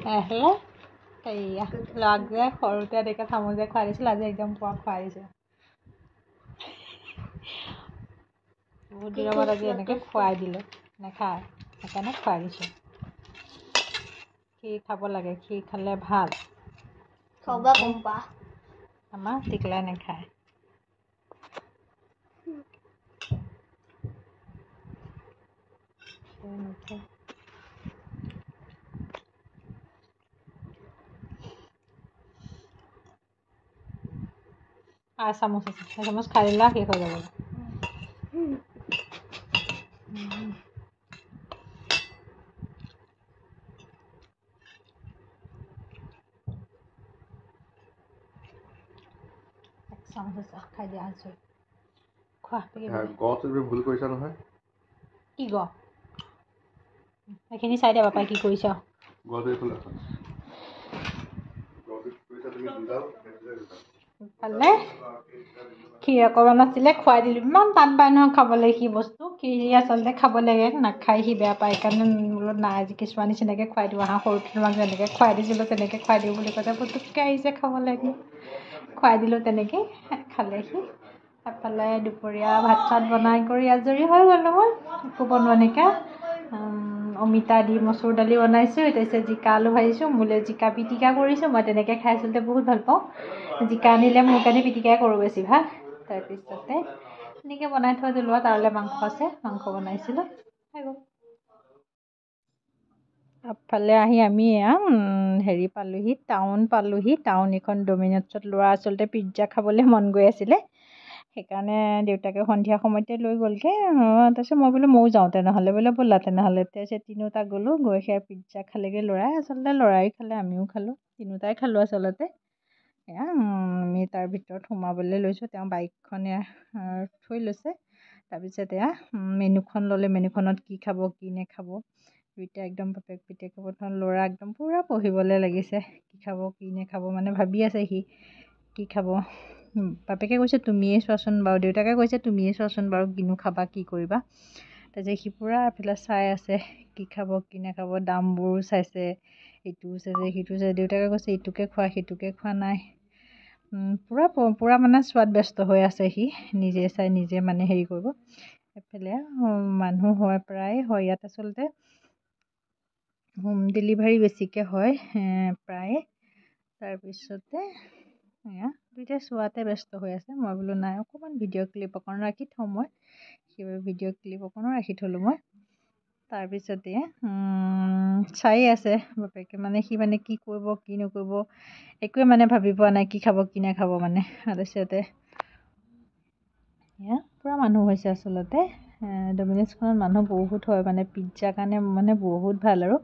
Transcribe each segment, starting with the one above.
Hello' এইয়া ল'ৰাক যে সৰুতে এনেকৈ চামুচে খুৱাই দিছিলোঁ, আজি একদম পুৰা খুৱাই দিছোঁ। বহুত দিনৰ মূৰত আজি এনেকৈ খুৱাই দিলোঁ, নাখায় সেইকাৰণে খুৱাই দিছোঁ। ক্ষীৰ খাব লাগে, ক্ষীৰ খালে ভাল। আমাৰ টিকলাই নাখায়। চামুচ আছে, চামুচ খাই দিলে শেষ হৈ যাব। চামুচ আছে, খাই দিয়া আছোঁ। খোৱা ভুল কৰিছা নহয়। কি গ সেইখিনি চাই দিয়া পাপাই কি কৰিছ। ভালনে? ক্ষীৰ অকণমান আছিলে খুৱাই দিলোঁ। ইমান টান পায় নহয় খাবলৈ সি বস্তু। ক্ষীৰ আচলতে খাব লাগে, নাখায় সি, বেয়া পায়। সেইকাৰণে বোলো নাই আজি কিছুমান নিচিনাকৈ খুৱাই দিওঁ। সৰুতে তোমাক যেনেকৈ খুৱাই দিছিলোঁ তেনেকৈ খুৱাই দিওঁ বুলি কৈছে, পুটুককৈ আহিছে খাবলৈ। খুৱাই দিলোঁ তেনেকৈ খালে সি। এফালে দুপৰীয়া ভাত চাত বনাই কৰি আজৰি হৈ গ'লোঁ মই, একো বনোৱা নাইকিয়া। অমিতা দি মচুৰ দালি বনাইছোঁ, তাৰপিছত জিকা আলু ভাজিছোঁ, মোলৈ জিকা পিটিকা কৰিছোঁ। মই তেনেকৈ খাই আচলতে বহুত ভাল পাওঁ। জিকা আনিলে মোৰ কাৰণে পিটিকাই কৰোঁ বেছিভাগ। তাৰপিছতে এনেকৈ বনাই থৈ দিলোঁ আৰু তালৈ মাংস আছে, মাংস বনাইছিলোঁ। আগফালে আহি আমি পালোহি, টাউন পালোহি। টাউন এখন ডমিন'ছত ল'ৰা আচলতে পিজ্জা খাবলৈ মন গৈ আছিলে। সেইকাৰণে দেউতাকে সন্ধিয়া সময়তে লৈ গ'লগৈ। তাৰপিছত মই বোলো ময়ো যাওঁ তেনেহ'লে, বোলে ব'লা তেনেহ'লে। তাৰপিছত তিনিওটা গ'লোঁ, গৈ সেয়া পিজ্জা খালেগৈ ল'ৰাই। আচলতে ল'ৰাই খালে, আমিও খালোঁ, তিনিওটাই খালোঁ আচলতে। আমি তাৰ ভিতৰত সোমাবলৈ লৈছোঁ, তেওঁ বাইকখনে থৈ লৈছে। তাৰপিছত মেনুখন ল'লে, মেনুখনত কি খাব কি নাখাব দুইটা একদম বাপেক পিতেকৰ প্ৰথম ল'ৰা একদম পূৰা পঢ়িবলৈ লাগিছে, কি খাব কি নাখাব মানে ভাবি আছে সি কি খাব। বাপেকে কৈছে তুমিয়ে চোৱাচোন বাৰু, দেউতাকে কৈছে তুমিয়ে চোৱাচোন বাৰু কিনো খাবা কি কৰিবা। তাৰপিছত সি পূৰা এফালে চাই আছে কি খাব কি নাখাব, দামবোৰো চাইছে, ইটোও চাইছে সিটো চাইছে। দেউতাকে কৈছে ইটোকে খোৱা সিটোকে খোৱা নাই। পূৰা মানে সোৱাদ ব্যস্ত হৈ আছে সি, নিজে চাই নিজে মানে হেৰি কৰিব। এফালে মানুহ হয়, প্ৰায় হয় ইয়াত আচলতে হোম ডেলিভাৰী বেছিকৈ হয় প্ৰায়ে। তাৰপিছতে দুইটাই চোৱাতে ব্যস্ত হৈ আছে। মই বোলো নাই অকণমান ভিডিঅ' ক্লিপ অকণ ৰাখি থওঁ মই, সেইবাবে ভিডিঅ' ক্লিপ অকণো ৰাখি থ'লোঁ মই। তাৰপিছতে চাই আছে বাপেকে, মানে সি মানে কি কৰিব কি নকৰিব একোৱে মানে ভাবি পোৱা নাই, কি খাব কি নাখাব মানে। তাৰপিছতে পূৰা মানুহ হৈছে আচলতে। ডমিন'জখনত মানুহ বহুত হয়, মানে পিজ্জাৰ কাৰণে মানে বহুত ভাল আৰু।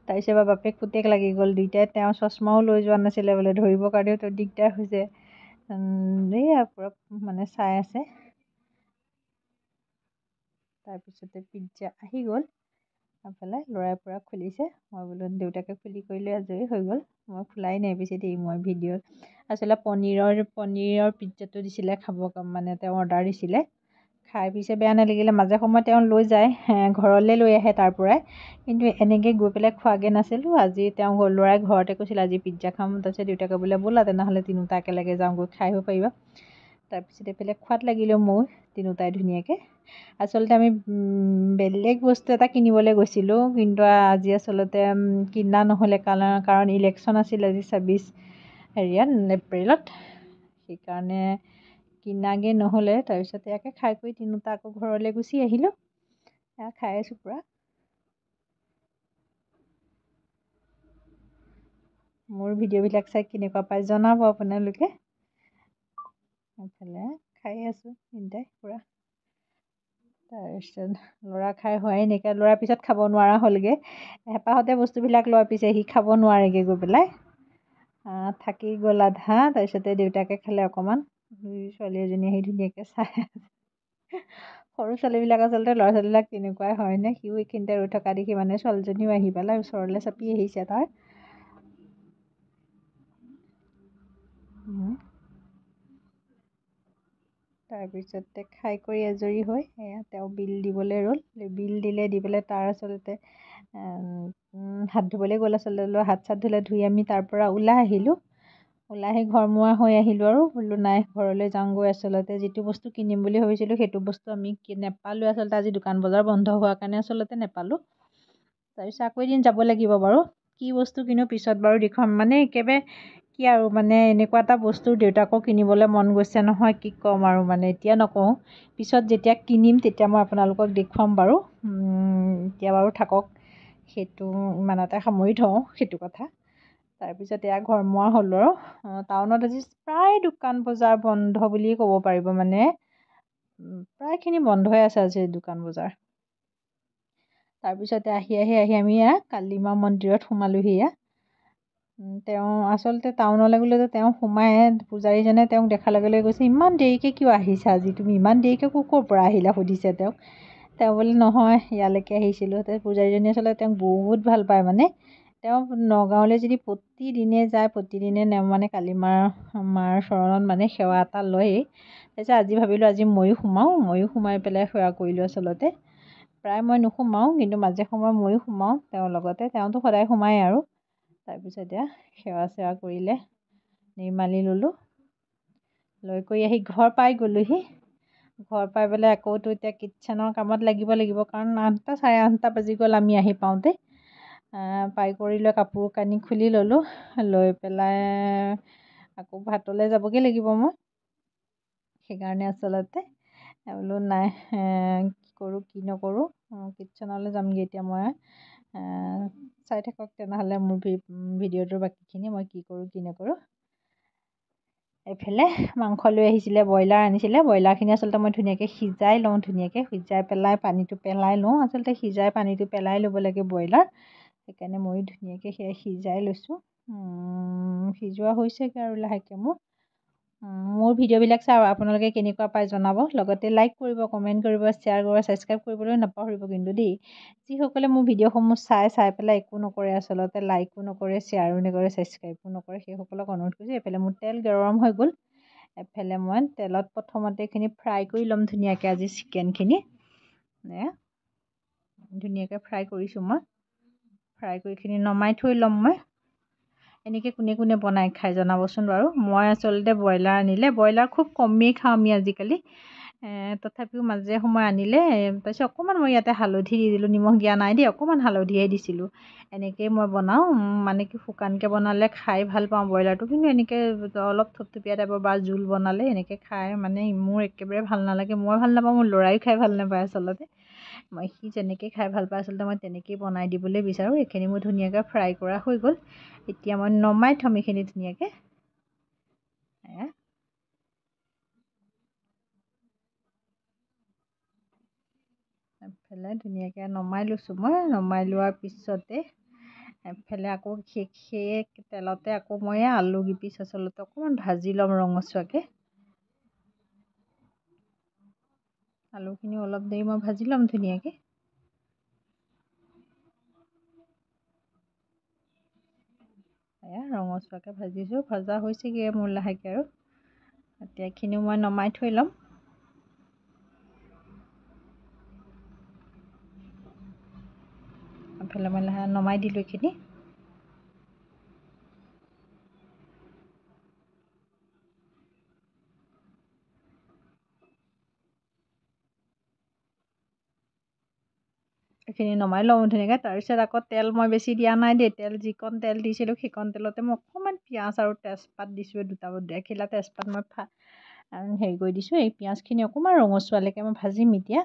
তাৰপিছত এবাৰ বাপেক পুতেক লাগি গ'ল দুইটাই। তেওঁ চশমাও লৈ যোৱা নাছিলে বোলে, ধৰিবৰ কাৰণেও তো দিগদাৰ হৈছে। পূৰা মানে চাই আছে। তাৰপিছতে পিজ্জা আহি গ'ল, এফালে ল'ৰাই পূৰা খুলিছে। মই বোলো দেউতাকে খুলি কৰি লৈ আজৰি হৈ গ'ল, মই খোলাই নাই পিছে দেই। মই ভিডিঅ'ত আচলতে পনীৰৰ পিজ্জাটো দিছিলে খাব, মানে তেওঁ অৰ্ডাৰ দিছিলে। খাই পিছে বেয়া নালাগিলে। মাজে সময়ে তেওঁ লৈ যায়, ঘৰলৈ লৈ আহে তাৰ পৰাই, কিন্তু এনেকৈ গৈ পেলাই খোৱাগৈ নাছিলোঁ। আজি তেওঁ ল'ৰাই ঘৰতে কৈছিল আজি পিজ্জা খাম। তাৰপিছত দেউতাকে বোলে ব'লা তেনেহ'লে তিনিওটা একেলগে যাওঁ, গৈ খাই আহিব পাৰিবা। তাৰপিছত এইফালে খোৱাত লাগিলোঁ ময়ো, তিনিওটাই ধুনীয়াকৈ। আচলতে আমি বেলেগ বস্তু এটা কিনিবলৈ গৈছিলোঁ, কিন্তু আজি আচলতে কিনা নহ'লে, কাৰণ ইলেকশ্যন আছিল আজি 26 এপ্ৰিলত, সেইকাৰণে কিনাগৈ নহ'লে। তাৰপিছত ইয়াকে খাই কৰি তিনিওটা আকৌ ঘৰলৈ গুচি আহিলোঁ। খাই আছোঁ পূৰা। মোৰ ভিডিঅ'বিলাক চাই কেনেকুৱা পাই জনাব আপোনালোকে। এইফালে খাই আছোঁ তিনিটাই পূৰা। তাৰপিছত ল'ৰা খাই হোৱাই নাইকিয়া, ল'ৰাৰ পিছত খাব নোৱাৰা হ'লগৈ। হেঁপাহতে বস্তুবিলাক লোৱাৰ পিছত সি খাব নোৱাৰেগৈ গৈ পেলাই, থাকি গ'ল আধা। তাৰপিছতে দেউতাকে খালে অকণমান, ছোৱালী এজনী আহি ধুনীয়াকৈ চাই আছে। সৰু ছোৱালীবিলাক আচলতে ল'ৰা ছোৱালীবিলাক তেনেকুৱাই হয়নে। সিও এইখিনিতে ৰৈ থকা দেখি মানে ছোৱালীজনীও আহি পেলাই ওচৰলৈ চাপি আহিছে তাৰ। তাৰপিছতে খাই কৰি আজৰি হৈ তেওঁ বিল দিবলৈ ৰ'ল। বিল দিলে, দি পেলাই তাৰ আচলতে হাত ধুবলৈ গ'ল আচলতে হাত চাত ধুই আমি তাৰ পৰা ওলাই আহিলোঁ। ওলাই আহি ঘৰমুৱা হৈ আহিলোঁ আৰু বোলো নাই ঘৰলৈ যাওঁগৈ। আচলতে যিটো বস্তু কিনিম বুলি ভাবিছিলোঁ সেইটো বস্তু আমি নেপালোঁ। আচলতে আজি দোকান বজাৰ বন্ধ হোৱাৰ কাৰণে আচলতে নেপালোঁ। তাৰপিছত আকৌ এদিন যাব লাগিব বাৰু। কি বস্তু কিনো পিছত বাৰু দেখুৱাম। মানে একেবাৰে কি আৰু মানে এনেকুৱা এটা বস্তু দেউতাকো কিনিবলৈ মন গৈছে নহয়, কি ক'ম আৰু মানে এতিয়া নকওঁ। পিছত যেতিয়া কিনিম তেতিয়া মই আপোনালোকক দেখুৱাম বাৰু। এতিয়া বাৰু থাকক, সেইটো ইমানতে সামৰি থওঁ সেইটো কথা। তাৰপিছত এয়া ঘৰমুৱা হ'লোঁ আৰু টাউনত আজি প্ৰায় দোকান বজাৰ বন্ধ বুলিয়ে ক'ব পাৰিব। মানে প্ৰায়খিনি বন্ধই আছে আজি দোকান বজাৰ। তাৰপিছতে আহি আমি কালিমা মন্দিৰত সোমালোহি। তেওঁ আচলতে টাউনলৈ গ'লে তেওঁ সোমাই পূজাৰীজনে তেওঁক দেখাৰ লগে লগে কৈছে, ইমান দেৰিকৈ কিয় আহিছা আজি তুমি? ইমান দেৰিকৈ ক'ৰ পৰা আহিলা সুধিছে তেওঁক। তেওঁ বোলে নহয় ইয়ালৈকে আহিছিলোঁ। পূজাৰীজনী আচলতে তেওঁক বহুত ভাল পায়। মানে তেওঁ নগাঁৱলৈ যদি প্ৰতিদিনে যায় প্ৰতিদিনে মানে কালিমাৰ মাৰ চৰণত মানে সেৱা এটা লয়েই। তাৰপিছত আজি ভাবিলোঁ আজি ময়ো সোমাই পেলাই সেৱা কৰিলোঁ। আচলতে প্ৰায় মই নোসোমাওঁ, কিন্তু মাজে সময়ে ময়ো সোমাওঁ তেওঁৰ লগতে। তেওঁতো সদায় সোমায় আৰু। তাৰপিছত এতিয়া সেৱা চেৱা কৰিলে, নিৰ্মালি ল'লোঁ। লৈ কৰি আহি ঘৰ পাই গ'লোহি। ঘৰ পাই পেলাই আকৌতো এতিয়া কিটচেনৰ কামত লাগিব কাৰণ 8টা চাৰে 8টা বাজি গ'ল আমি আহি পাওঁতে। পাই কৰি লৈ কাপোৰ কানি খুলি ল'লোঁ। লৈ পেলাই আকৌ ভাতলৈ যাবগৈ লাগিব মই। সেইকাৰণে আচলতে বোলো নাই কি কৰোঁ কি নকৰোঁ, কিটচেনলৈ যামগৈ এতিয়া মই। চাই থাকক তেনেহ'লে মোৰ ভিডিঅ'টোৰ বাকীখিনি মই কি কৰোঁ কি নকৰোঁ। এইফালে মাংস লৈ আহিছিলে, ব্ৰইলাৰ আনিছিলে। ব্ৰইলাৰখিনি আচলতে মই ধুনীয়াকৈ সিজাই লওঁ। সিজাই পেলাই পানীটো পেলাই লওঁ। আচলতে সিজাই পানীটো পেলাই ল'ব লাগে ব্ৰইলাৰ। সেইকাৰণে ময়ো ধুনীয়াকৈ সেয়া সিজাই লৈছোঁ। সিজোৱা হৈছেগৈ আৰু লাহেকৈ মোৰ ভিডিঅ'বিলাক চাই আপোনালোকে কেনেকুৱা পায় জনাব। লগতে লাইক কৰিব, কমেণ্ট কৰিব, শ্বেয়াৰ কৰিব, ছাবস্ক্ৰাইব কৰিবলৈ নাপাহৰিব কিন্তু দেই। যিসকলে মোৰ ভিডিঅ'সমূহ চাই পেলাই একো নকৰে, আচলতে লাইকো নকৰে, শ্বেয়াৰো নকৰে, ছাবস্ক্ৰাইবো নকৰে, সেইসকলক অনুৰোধ কৰিছোঁ। এইফালে মোৰ তেল গৰম হৈ গ'ল। এফালে মই তেলত প্ৰথমতে এইখিনি ফ্ৰাই কৰি ল'ম ধুনীয়াকৈ। আজি চিকেনখিনি ধুনীয়াকৈ ফ্ৰাই কৰিছোঁ মই। ফ্ৰাই কৰি এইখিনি নমাই থৈ ল'ম মই। এনেকৈ কোনে কোনে বনাই খাই জনাবচোন বাৰু। মই আচলতে ব্ৰইলাৰ আনিলে, ব্ৰইলাৰ খুব কমেই খাওঁ আমি আজিকালি। তথাপিও মাজে সময়ে আনিলে তাৰপিছত অকণমান মই ইয়াতে হালধি দি দিলোঁ, নিমখ দিয়া নাই দেই, অকণমান হালধিহে দিছিলোঁ। এনেকৈয়ে মই বনাওঁ। মানে কি শুকানকৈ বনালে খাই ভাল পাওঁ ব্ৰইলাৰটো, কিন্তু এনেকৈ অলপ থপথপীয়া টাইপৰ বা জোল বনালে এনেকৈ খাই মানে মোৰ একেবাৰে ভাল নালাগে। মই ভাল নাপাওঁ, মোৰ ল'ৰায়ো খাই ভাল নাপায় আচলতে। সি যেনেকৈ খাই ভাল পায় আচলতে মই তেনেকৈয়ে বনাই দিবলৈ বিচাৰোঁ। এইখিনি মোৰ ধুনীয়াকৈ ফ্ৰাই কৰা হৈ গ'ল। এতিয়া মই নমাই থ'ম এইখিনি ধুনীয়াকৈ। এফালে ধুনীয়াকৈ নমাই লৈছোঁ মই। নমাই লোৱাৰ পিছতে এফালে আকৌ সেই তেলতে আকৌ মই আলু কেইপিচ আচলতে অকণমান ভাজি ল'ম ৰঙচুৱাকৈ। আলুখিনি অলপ দেৰি মই ভাজি ল'ম ধুনীয়াকৈ। ৰঙচুৱাকৈ ভাজিছোঁ, ভজা হৈছেগৈ মোৰ লাহেকৈ আৰু। এতিয়া এইখিনিও মই নমাই থৈ ল'ম। এফালে মই নমাই দিলোঁ এইখিনি। এইখিনি নমাই লওঁ ধুনীয়াকৈ। তাৰপিছত আকৌ তেল মই বেছি দিয়া নাই দেই। তেল যিকণ তেল দিছিলোঁ সেইকণ তেলতে মই অকণমান পিঁয়াজ আৰু তেজপাত দিছোঁ। এখিলা তেজপাত মই হেৰি কৰি দিছোঁ। এই পিঁয়াজখিনি অকণমান ৰঙচুৱালৈকে মই ভাজিম এতিয়া।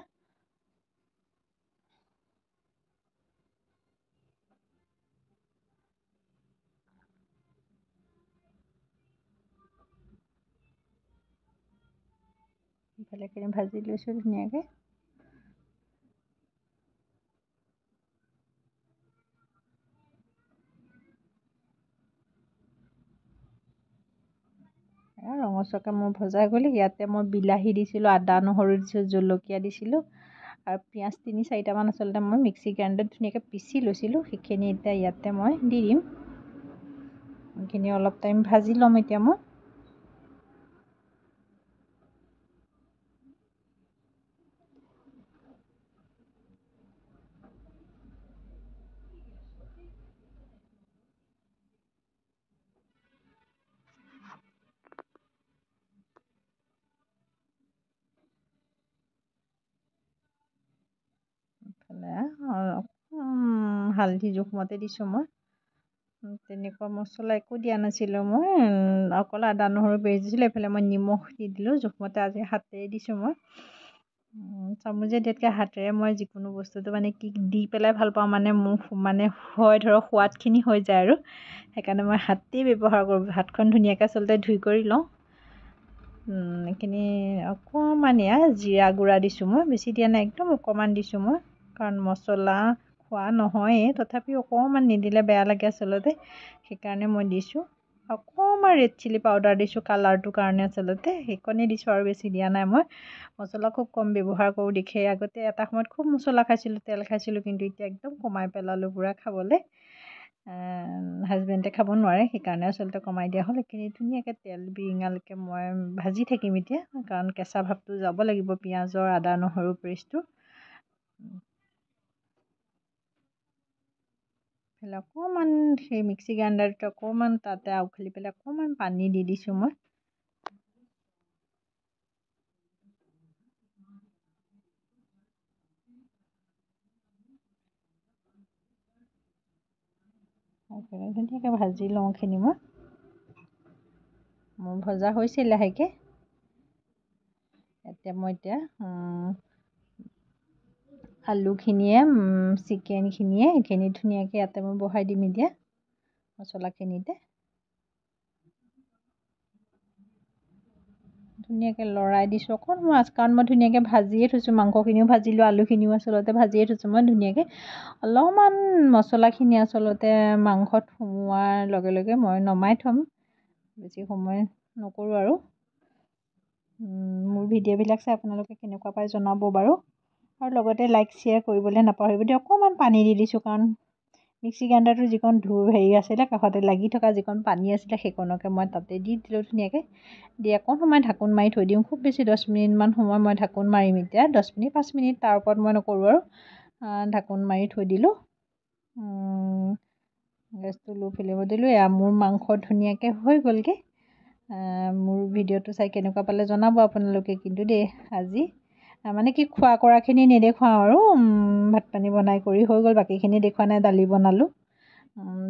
এইফালেখিনি ভাজি লৈছোঁ ধুনীয়াকৈ। ৰঙচুৱাকৈ মোৰ ভজা হৈ গ'ল। ইয়াতে মই বিলাহী দিছিলোঁ, আদা নহৰু দিছিলোঁ, জলকীয়া দিছিলোঁ আৰু পিঁয়াজ 3-4টামান আচলতে মই মিক্সি গ্ৰাইণ্ডাৰত ধুনীয়াকৈ পিচি লৈছিলোঁ। সেইখিনি এতিয়া ইয়াতে মই দি দিম। এইখিনি অলপ টাইম ভাজি ল'ম এতিয়া মই। হালধি জোখমতে দিছোঁ মই। তেনেকুৱা মছলা একো দিয়া নাছিলোঁ মই, অকল আদা নহৰু পেষ্ট দিছিলোঁ। এইফালে মই নিমখ দি দিলোঁ জোখমতে, আজি হাতেৰে দিছোঁ মই। চামুচে দিয়াতকৈ হাতেৰে মই যিকোনো বস্তুটো মানে কি দি পেলাই ভাল পাওঁ, মানে মোৰ মানে হয় ধৰক সোৱাদখিনি হৈ যায় আৰু সেইকাৰণে মই হাতেই ব্যৱহাৰ কৰোঁ। হাতখন ধুনীয়াকৈ আচলতে ধুই কৰি লওঁ। এইখিনি অকণমান জিৰা গুড়া দিছোঁ মই, বেছি দিয়া নাই, একদম অকণমান দিছোঁ মই, কাৰণ মছলা খোৱা নহয়েই, তথাপিও অকণমান নিদিলে বেয়া লাগে আচলতে, সেইকাৰণে মই দিছোঁ। অকণমান ৰেড চিলি পাউডাৰ দিছোঁ কালাৰটোৰ কাৰণে, আচলতে সেইকণেই দিছোঁ আৰু বেছি দিয়া নাই। মই মছলা খুব কম ব্যৱহাৰ কৰোঁ দেখে, আগতে এটা সময়ত খুব মছলা খাইছিলোঁ, তেল খাইছিলোঁ, কিন্তু এতিয়া একদম কমাই পেলালোঁ পূৰা খাবলৈ। হাজবেণ্ডে খাব নোৱাৰে, সেইকাৰণে আচলতে কমাই দিয়া হ'ল। এইখিনি ধুনীয়াকৈ তেল বিৰিঙালৈকে মই ভাজি থাকিম এতিয়া, কাৰণ কেঁচা ভাৱটো যাব লাগিব পিঁয়াজৰ আদা নহৰু পেষ্টটো। অকণমান সেই মিক্সি গ্ৰাইণ্ডাৰটো অকণমান তাতে আউখালি পেলাই অকণমান পানী দি দিছোঁ মই। ধুনীয়াকৈ ভাজি লওঁ এইখিনি মই। মোৰ ভজা হৈছে লাহেকৈ। মই আলুখিনিয়ে চিকেনখিনিয়ে এইখিনি ধুনীয়াকৈ ইয়াতে মই বহাই দিম এতিয়া মছলাখিনিতে। ধুনীয়াকৈ লৰাই দিছোঁ অকণমান, কাৰণ মই ধুনীয়াকৈ ভাজিয়ে থৈছোঁ, মাংসখিনিও ভাজিলোঁ, আলুখিনিও আচলতে ভাজিয়ে থৈছোঁ মই ধুনীয়াকৈ। অলপমান মছলাখিনি আচলতে মাংসত সোমোৱাৰ লগে লগে মই নমাই থ'ম, বেছি সময় নকৰোঁ আৰু। মোৰ ভিডিঅ'বিলাক চাই আপোনালোকে কেনেকুৱা পায় জনাব বাৰু, আৰু লগতে লাইক শ্বেয়াৰ কৰিবলৈ নাপাহৰিব দেই। অকণমান পানী দি দিছোঁ, কাৰণ মিক্সি গ্ৰাইণ্ডাৰটো যিকণ আছিলে কাষতে লাগি থকা যিকণ পানী আছিলে, সেইকণকে মই তাতে দি দিলোঁ ধুনীয়াকৈ। দি অকণ সময় ঢাকোন মাৰি থৈ দিওঁ, খুব বেছি 10 মিনিটমান সময় মই ঢাকোন মাৰিম এতিয়া, 10 মিনিট 5 মিনিট, তাৰ ওপৰত মই নকৰোঁ আৰু। ঢাকোন মাৰি থৈ দিলোঁ, গেছটো ল' ফ্লেমত দিলোঁ। মোৰ মাংস ধুনীয়াকৈ হৈ গ'লগৈ। মোৰ ভিডিঅ'টো চাই কেনেকুৱা পালে জনাব আপোনালোকে কিন্তু দেই। আজি মানে কি খোৱা কৰাখিনি নেদেখুৱাওঁ আৰু, ভাত পানী বনাই কৰি হৈ গ'ল, বাকীখিনি দেখুওৱা নাই। দালি বনালোঁ,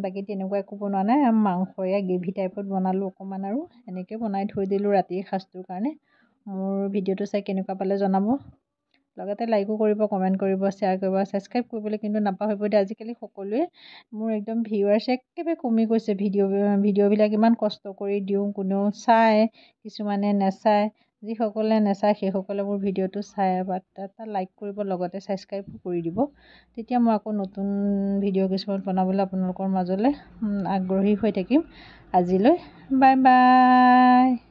বাকী তেনেকুৱা একো বনোৱা নাই। মাংস গ্ৰেভি টাইপত বনালোঁ অকণমান, আৰু এনেকৈ বনাই থৈ দিলোঁ ৰাতিৰ সাঁজটোৰ কাৰণে। মোৰ ভিডিঅ'টো চাই কেনেকুৱা পালে জনাব, লগতে লাইকো কৰিব, কমেণ্ট কৰিব, শ্বেয়াৰ কৰিব, ছাবস্ক্ৰাইব কৰিবলৈ কিন্তু নাপাহৰিব দেই। আজিকালি সকলোৱে মোৰ একদম ভিউৱাৰ্ছ একেবাৰে কমি গৈছে। ভিডিঅ'বিলাক ইমান কষ্ট কৰি দিওঁ, কোনেও চায়, কিছুমানে নেচায়। যিসকলে নেচায় সেইসকলে মোৰ ভিডিঅ'টো চাই এটা লাইক কৰিব, লগতে ছাবস্ক্ৰাইবো কৰি দিব। তেতিয়া মই আকৌ নতুন ভিডিঅ' কিছুমান বনাবলৈ আপোনালোকৰ মাজলৈ আগ্ৰহী হৈ থাকিম। আজিলৈ বাই বাই।